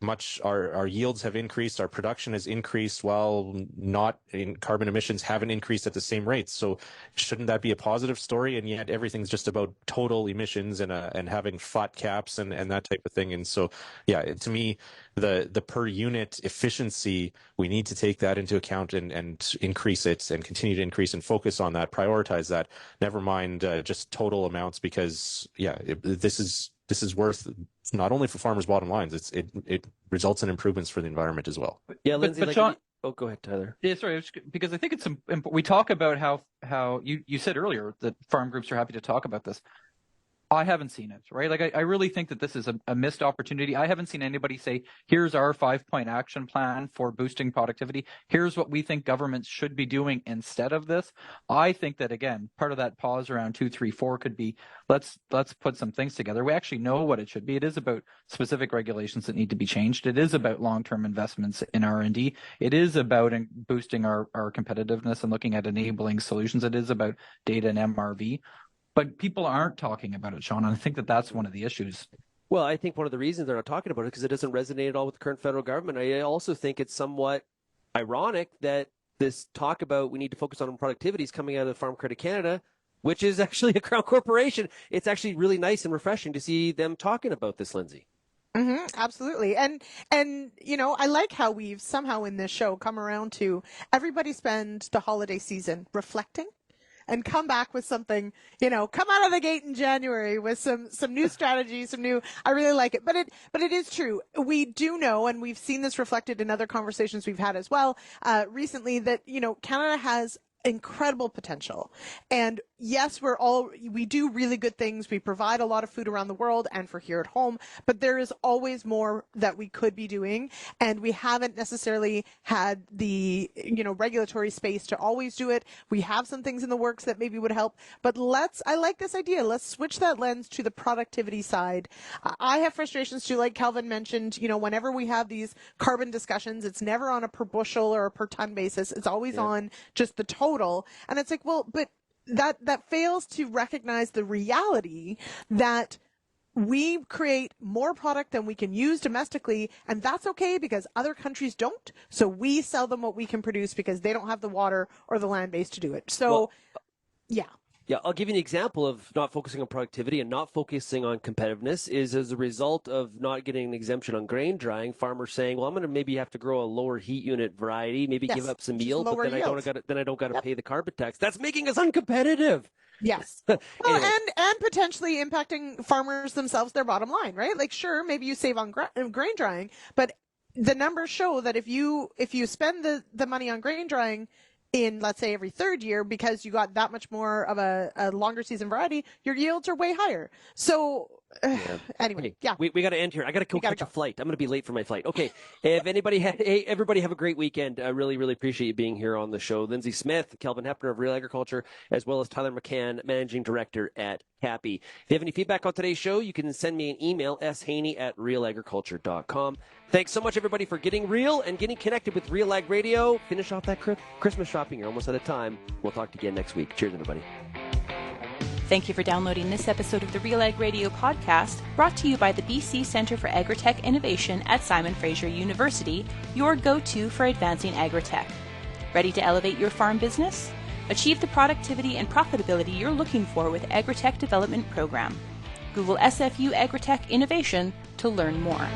much our yields have increased, our production has increased, while not in carbon emissions haven't increased at the same rates. So shouldn't that be a positive story? And yet everything's just about total emissions and having flat caps and that type of thing. And so, yeah, to me, the per unit efficiency, we need to take that into account and increase it and continue to increase and focus on that, prioritize that, never mind just total amounts, because this is worth not only for farmers' bottom lines, it results in improvements for the environment as well. Yeah, Lyndsey, but Shaun, go ahead, Tyler. Yeah, sorry, because I think it's we talk about how you said earlier that farm groups are happy to talk about this. I haven't seen it, right? Like, I really think that this is a missed opportunity. I haven't seen anybody say, here's our 5-point action plan for boosting productivity. Here's what we think governments should be doing instead of this. I think that, again, part of that pause around 2, 3, 4 could be, let's put some things together. We actually know what it should be. It is about specific regulations that need to be changed. It is about long-term investments in R&D. It is about boosting our competitiveness and looking at enabling solutions. It is about data and MRV. But people aren't talking about it, Shaun, and I think that that's one of the issues. Well, I think one of the reasons they're not talking about it is because it doesn't resonate at all with the current federal government. I also think it's somewhat ironic that this talk about we need to focus on productivity is coming out of Farm Credit Canada, which is actually a Crown corporation. It's actually really nice and refreshing to see them talking about this, Lyndsey. Mm-hmm, absolutely. And I like how we've somehow in this show come around to everybody spend the holiday season reflecting and come back with something, come out of the gate in January with some new strategies, I really like it. But it is true. We do know, and we've seen this reflected in other conversations we've had as well, recently, that, Canada has incredible potential. And yes, we do really good things. We provide a lot of food around the world and for here at home, but there is always more that we could be doing. And we haven't necessarily had the, regulatory space to always do it. We have some things in the works that maybe would help, but I like this idea. Let's switch that lens to the productivity side. I have frustrations too, like Kelvin mentioned, whenever we have these carbon discussions, it's never on a per bushel or a per ton basis. It's always on just the total. And it's like, well, but that fails to recognize the reality that we create more product than we can use domestically, and that's okay because other countries don't. So we sell them what we can produce because they don't have the water or the land base to do it. So, yeah. Yeah, I'll give you an example of not focusing on productivity and not focusing on competitiveness is as a result of not getting an exemption on grain drying, farmers saying, well, I'm going to maybe have to grow a lower heat unit variety, maybe give up some yield, but then I don't got to pay the carbon tax. That's making us uncompetitive. Yes. Well, and potentially impacting farmers themselves, their bottom line, right? Like, sure, maybe you save on grain drying, but the numbers show that if you spend the money on grain drying in, let's say, every third year, because you got that much more of a longer season variety, your yields are way higher. So anyway, we got to end here. I got to catch a flight. I'm going to be late for my flight. Okay. If everybody have a great weekend. I really, really appreciate you being here on the show. Lyndsey Smith, Kelvin Heppner of RealAgriculture, as well as Tyler McCann, Managing Director at CAPI. If you have any feedback on today's show, you can send me an email, shaney@realagriculture.com. Thanks so much, everybody, for getting real and getting connected with RealAg Radio. Finish off that Christmas shopping. You're almost out of time. We'll talk to you again next week. Cheers, everybody. Thank you for downloading this episode of the RealAg Radio podcast, brought to you by the BC Centre for Agri-Tech Innovation at Simon Fraser University, your go-to for advancing agri-tech. Ready to elevate your farm business? Achieve the productivity and profitability you're looking for with Agri-Tech Development Program. Google SFU Agri-Tech Innovation to learn more.